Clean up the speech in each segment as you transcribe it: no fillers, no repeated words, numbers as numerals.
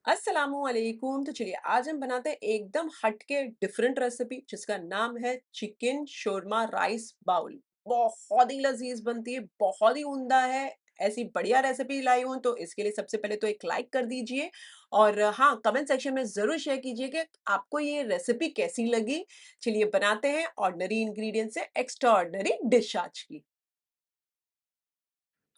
अस्सलामुअलैकुम। तो चलिए आज हम बनाते हैं एकदम हटके डिफरेंट रेसिपी जिसका नाम है चिकन शोरमा राइस बाउल। बहुत ही लजीज बनती है, बहुत ही उम्दा है। ऐसी बढ़िया रेसिपी लाई हूं तो इसके लिए सबसे पहले तो एक लाइक कर दीजिए और हाँ, कमेंट सेक्शन में जरूर शेयर कीजिए कि आपको ये रेसिपी कैसी लगी। चलिए बनाते हैं ऑर्डिनरी इंग्रेडिएंट से एक्स्ट्रा ऑर्डिनरी डिश आज की।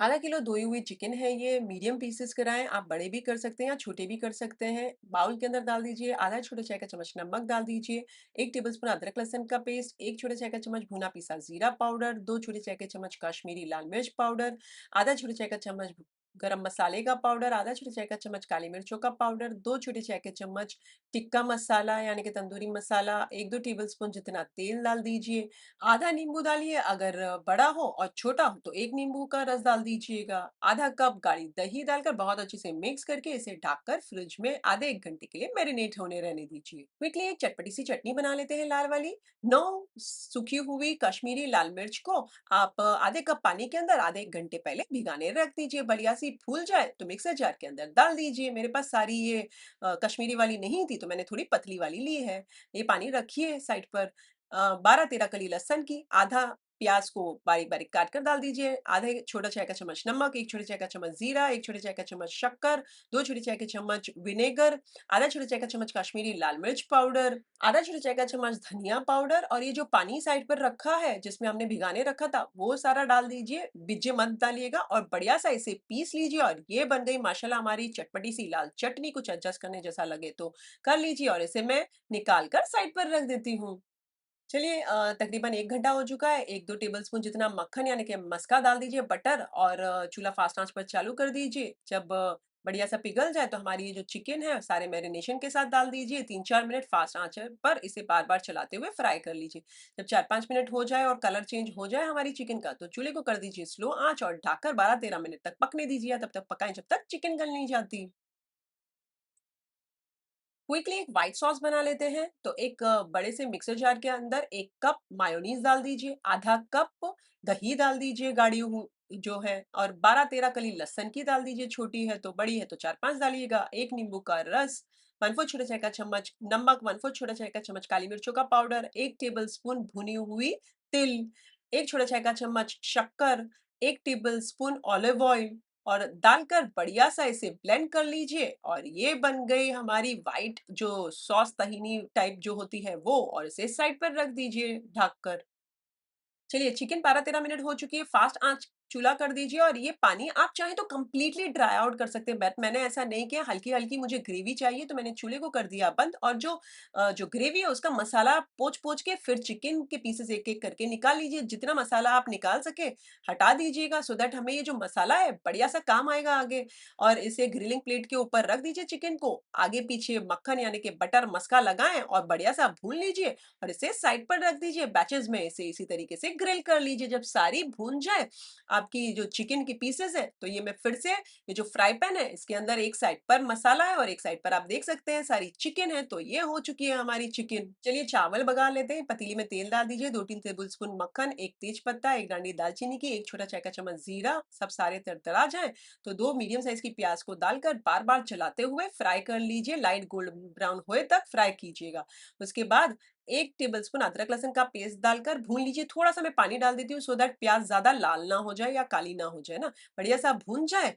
आधा किलो धोई हुई चिकन है, ये मीडियम पीसेस कराएं। आप बड़े भी कर सकते हैं या छोटे भी कर सकते हैं। बाउल के अंदर डाल दीजिए आधा छोटा चाय का चम्मच नमक डाल दीजिए, 1 टेबलस्पून अदरक लहसुन का पेस्ट, 1 छोटे चाय का चम्मच भुना पिसा जीरा पाउडर, 2 छोटे चाय के चम्मच कश्मीरी लाल मिर्च पाउडर, आधा छोटे चाय का चम्मच गरम मसाले का पाउडर, आधा छोटे चाय का चम्मच काली मिर्चों का पाउडर, 2 छोटे चाय के चम्मच टिक्का मसाला यानी कि तंदूरी मसाला, 1-2 टेबलस्पून जितना तेल डाल दीजिए। आधा नींबू डालिए, अगर बड़ा हो और छोटा हो तो 1 नींबू का रस डाल दीजिएगा। आधा कप गाढ़ी दही डालकर बहुत अच्छे से मिक्स करके इसे ढककर फ्रिज में आधे 1 घंटे के लिए मैरिनेट होने रहने दीजिए। क्विकली एक चटपटी सी चटनी बना लेते हैं लाल वाली। 9 सूखी हुई कश्मीरी लाल मिर्च को आप आधे कप पानी के अंदर आधे 1 घंटे पहले भिगाने रख दीजिए। बढ़िया सी फूल जाए तो मिक्सर जार के अंदर डाल दीजिए। मेरे पास सारी ये कश्मीरी वाली नहीं थी तो मैंने थोड़ी पतली वाली ली है। ये पानी रखिए साइड पर। 12-13 कली लहसुन की, आधा प्याज को बारीक-बारीक काट कर डाल दीजिए, आधे छोटा चाय का चम्मच नमक, 1 छोटे चाय का चम्मच जीरा, 1 छोटे चाय का चम्मच शक्कर, 2 छोटे चाय के चम्मच विनेगर, आधा छोटे चाय का चम्मच कश्मीरी लाल मिर्च पाउडर, आधा छोटे चाय का चम्मच धनिया पाउडर और ये जो पानी साइड पर रखा है जिसमें हमने भिगाने रखा था, वो सारा डाल दीजिए। बीजे मत डालिएगा और बढ़िया सा इसे पीस लीजिए और ये बन गई माशाल्लाह हमारी चटपटी सी लाल चटनी। कुछ एडजस्ट करने जैसा लगे तो कर लीजिए और इसे मैं निकाल कर साइड पर रख देती हूँ। चलिए तकरीबन 1 घंटा हो चुका है। 1-2 टेबलस्पून जितना मक्खन यानी कि मस्का डाल दीजिए, बटर और चूल्हा फ़ास्ट आँच पर चालू कर दीजिए। जब बढ़िया सा पिघल जाए तो हमारी ये जो चिकन है सारे मैरिनेशन के साथ डाल दीजिए। 3-4 मिनट फ़ास्ट आँच पर इसे बार-बार चलाते हुए फ्राई कर लीजिए। जब 4-5 मिनट हो जाए और कलर चेंज हो जाए हमारी चिकन का, तो चूल्हे को कर दीजिए स्लो आँच और ढककर 12-13 मिनट तक पकने दीजिए, या तब तक पकाएँ जब तक चिकन गल नहीं जाती। क्विकली एक व्हाइट सॉस बना लेते हैं। तो एक बड़े से मिक्सर जार के अंदर 1 कप मायोनीज डाल दीजिए, आधा कप दही डाल दीजिए गाढ़ी जो है, और 12-13 कली लहसुन की डाल दीजिए। छोटी है तो, बड़ी है तो 4-5 डालिएगा। 1 नींबू का रस, 1/4 छोटा चाय का चम्मच नमक, 1/4 छोटा चाय का चम्मच काली मिर्चों का पाउडर, 1 टेबल स्पून भुनी हुई तिल, 1 छोटा चाय का चम्मच शक्कर, 1 टेबल स्पून ऑलिव ऑयल और डालकर बढ़िया सा इसे ब्लेंड कर लीजिए और ये बन गई हमारी वाइट जो सॉस तहीनी टाइप जो होती है वो, और इसे साइड पर रख दीजिए ढक कर। चलिए चिकन 12-13 मिनट हो चुकी है, फास्ट आंच चूल्हा कर दीजिए और ये पानी आप चाहें तो कंप्लीटली ड्राई आउट कर सकते हैं, बट मैंने ऐसा नहीं किया। हल्की-हल्की मुझे ग्रेवी चाहिए तो मैंने चूल्हे को कर दिया बंद, और जो ग्रेवी है उसका मसाला पोंछ-पोंछ के फिर चिकन के पीसेस एक-एक करके निकाल लीजिए। जितना मसाला आप निकाल सके हटा दीजिएगा, सो दैट हमें ये जो मसाला है बढ़िया सा काम आएगा आगे। और इसे ग्रिलिंग प्लेट के ऊपर रख दीजिए चिकन को, आगे-पीछे मक्खन यानी कि बटर मस्का लगाएँ और बढ़िया सा भून लीजिए और इसे साइड पर रख दीजिए। बैचेज़ में इसे इसी तरीके से ग्रिल कर लीजिए। जब सारी भून जाए आपकी जो चिकन की पीसेज़ हैं, तो ये मैं फिर से ये जो फ्राई पैन है इसके अंदर एक साइड पर मसाला है और एक साइड पर आप देख सकते हैं सारी चिकन है। तो ये हो चुकी है हमारी चिकन। चलिए चावल बघार लेते हैं। पतीली में तेल डाल दीजिए, 2-3 टेबलस्पून मक्खन, 1 तेज पत्ता, 1 डांडी दालचीनी की, 1 छोटा चाय का चम्मच जीरा, सब सारे तड़तड़ा जाएँ तो 2 मीडियम साइज़ की प्याज़ को डालकर बार-बार चलाते हुए फ्राई कर लीजिए। लाइट गोल्डन ब्राउन होए तक फ्राई कीजिएगा। उसके बाद 1 टेबलस्पून अदरक लहसुन का पेस्ट डालकर भून लीजिए। थोड़ा-सा मैं पानी डाल देती हूँ सो दैट प्याज़ ज़्यादा लाल ना हो जाए या काली ना हो जाए ना। बढ़िया सा भून जाए,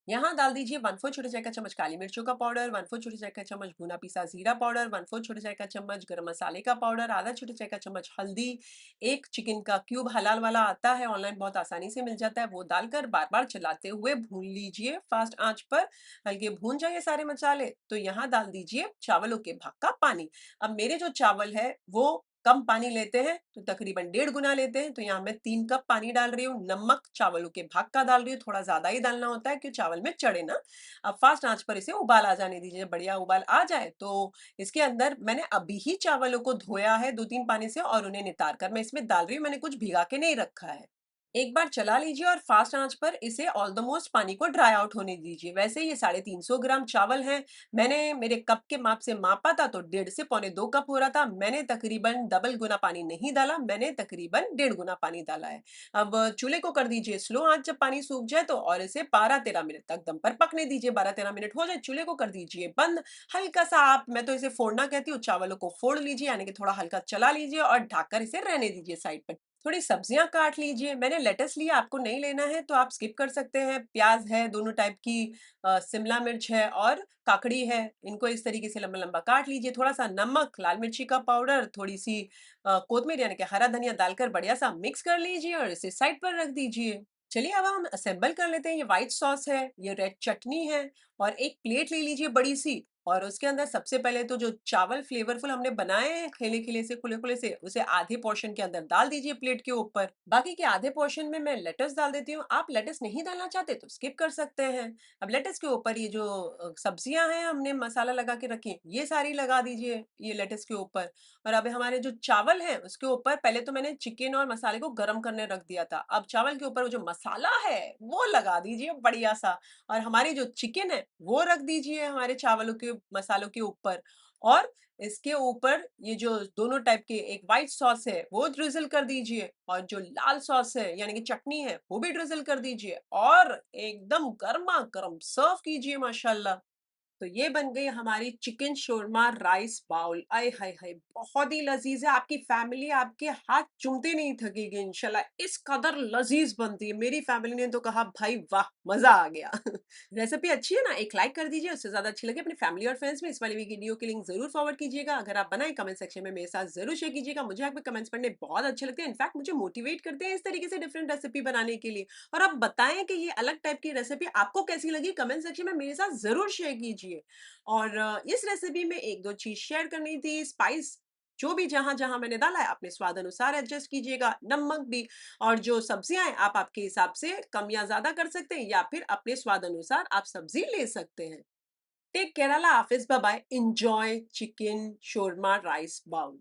यहाँ डाल दीजिए 1/4 छोटे चाय का चम्मच काली मिर्चों का पाउडर, 1/4 छोटे चाय का चम्मच भुना पिसा जीरा पाउडर, 1/4 छोटे चाय का चम्मच गरम मसाले का पाउडर, आधा छोटे चाय का चम्मच हल्दी, 1 चिकन का क्यूब हलाल वाला आता है ऑनलाइन, बहुत आसानी से मिल जाता है, वो डालकर बार-बार चलाते हुए भून लीजिए फास्ट आँच पर। हल्के भून जाए ये सारे मसाले तो यहाँ डाल दीजिए चावलों के भाग का पानी। अब मेरे जो चावल है वो कम पानी लेते हैं तो तकरीबन 1.5 गुना लेते हैं, तो यहाँ मैं 3 कप पानी डाल रही हूँ। नमक चावलों के भाग का डाल रही हूँ, थोड़ा ज्यादा ही डालना होता है कि चावल में चढ़े ना। अब फास्ट आंच पर इसे उबाल आ जाने दीजिए। बढ़िया उबाल आ जाए तो इसके अंदर मैंने अभी ही चावलों को धोया है 2-3 पानी से और उन्हें नितार कर मैं इसमें डाल रही हूँ। मैंने कुछ भिगा के नहीं रखा है। एक बार चला लीजिए और फास्ट आंच पर इसे ऑलमोस्ट पानी को ड्राई आउट होने दीजिए। वैसे ये 350 ग्राम चावल है। मैंने मेरे कप के माप से मापा था तो 1.5 से 2 कप हो रहा था। मैंने तकरीबन डबल गुना पानी नहीं डाला, मैंने तकरीबन 1.5 गुना पानी डाला है। अब चूल्हे को कर दीजिए स्लो आंच। जब पानी सूख जाए तो और इसे 12-13 मिनट तक दम पर पकने दीजिए। 12-13 मिनट हो जाए, चूल्हे को कर दीजिए बंद। हल्का सा आप, मैं तो इसे फोड़ना कहती हूँ, चावलों को फोड़ लीजिए, यानी कि थोड़ा हल्का चला लीजिए और ढककर इसे रहने दीजिए साइड पर। थोड़ी सब्जियाँ काट लीजिए। मैंने लेट्स लिया, आपको नहीं लेना है तो आप स्किप कर सकते हैं। प्याज़ है दोनों टाइप की, शिमला मिर्च है और काकड़ी है। इनको इस तरीके से लंबा-लंबा काट लीजिए। थोड़ा-सा नमक, लाल मिर्ची का पाउडर, थोड़ी-सी कोतमीर यानी कि हरा धनिया डालकर बढ़िया-सा मिक्स कर लीजिए और इसे साइड पर रख दीजिए। चलिए अब हम असेंबल कर लेते हैं। ये व्हाइट सॉस है, ये रेड चटनी है और एक प्लेट ले लीजिए बड़ी-सी और उसके अंदर सबसे पहले तो जो चावल फ्लेवरफुल हमने बनाए हैं खिले-खिले से, खुले-खुले से, उसे आधे पोर्शन के अंदर डाल दीजिए प्लेट के ऊपर। बाकी के आधे पोर्शन में मैं लेट्स डाल देती हूँ। आप लेट्स नहीं डालना चाहते तो स्किप कर सकते हैं। अब लेट्स के ऊपर ये जो सब्जियाँ हैं हमने मसाला लगा के रखी हैं, ये सारी लगा दीजिए ये लेट्स के ऊपर। और अब हमारे जो चावल हैं उसके ऊपर पहले तो मैंने चिकन और मसाले को गरम करने रख दिया था। अब चावल के ऊपर वो जो मसाला है वो लगा दीजिए बढ़िया-सा। और हमारी जो चिकन है वो रख दीजिए हमारे चावलों के मसालों के ऊपर। और इसके ऊपर ये जो दोनों टाइप के एक व्हाइट सॉस है वो ड्रिज़ल कर दीजिए और जो लाल सॉस है यानी कि चटनी है वो भी ड्रिज़ल कर दीजिए और एकदम गरमा-गरम सर्व कीजिए माशाल्लाह। तो ये बन गई हमारी चिकन शोरमा राइस बाउल। आय हाय हाय! बहुत ही लज़ीज़ है, आपकी फैमिली आपके हाथ चूमते नहीं थकेगी इंशाल्लाह, इस कदर लज़ीज़ बनती है। मेरी फैमिली ने तो कहा भाई वाह! मज़ा आ गया। रेसिपी अच्छी है ना? एक लाइक कर दीजिए, उससे ज़्यादा अच्छी लगे अपनी फैमिली और फ्रेंड्स में इस वाली वीडियो की लिंक ज़रूर फॉरवर्ड कीजिएगा। अगर आप बनाएँ कमेंट सेक्शन में मेरे साथ ज़रूर शेयर कीजिएगा। मुझे आपके कमेंट्स पढ़ने बहुत अच्छे लगते हैं। इनफैक्ट मुझे मोटिवेट करते हैं इस तरीके से डिफरेंट रेसिपी बनाने के लिए। और आप बताएँ कि ये अलग टाइप की रेसिपी आपको कैसी लगी? कमेंट सेक्शन में मेरे साथ ज़रूर शेयर कीजिए। और इस रेसिपी में 1-2 चीज़ शेयर करनी थी, स्पाइस जो भी जहाँ-जहाँ मैंने डाला है अपने स्वाद अनुसार एडजस्ट कीजिएगा, नमक भी। और जो सब्जियाँ हैं आप आपके हिसाब से कम या ज़्यादा कर सकते हैं या फिर अपने स्वाद अनुसार आप सब्ज़ी ले सकते हैं। टेक केयर, अल्लाह हाफ़िज़, bye bye, enjoy chicken shawarma rice bowl.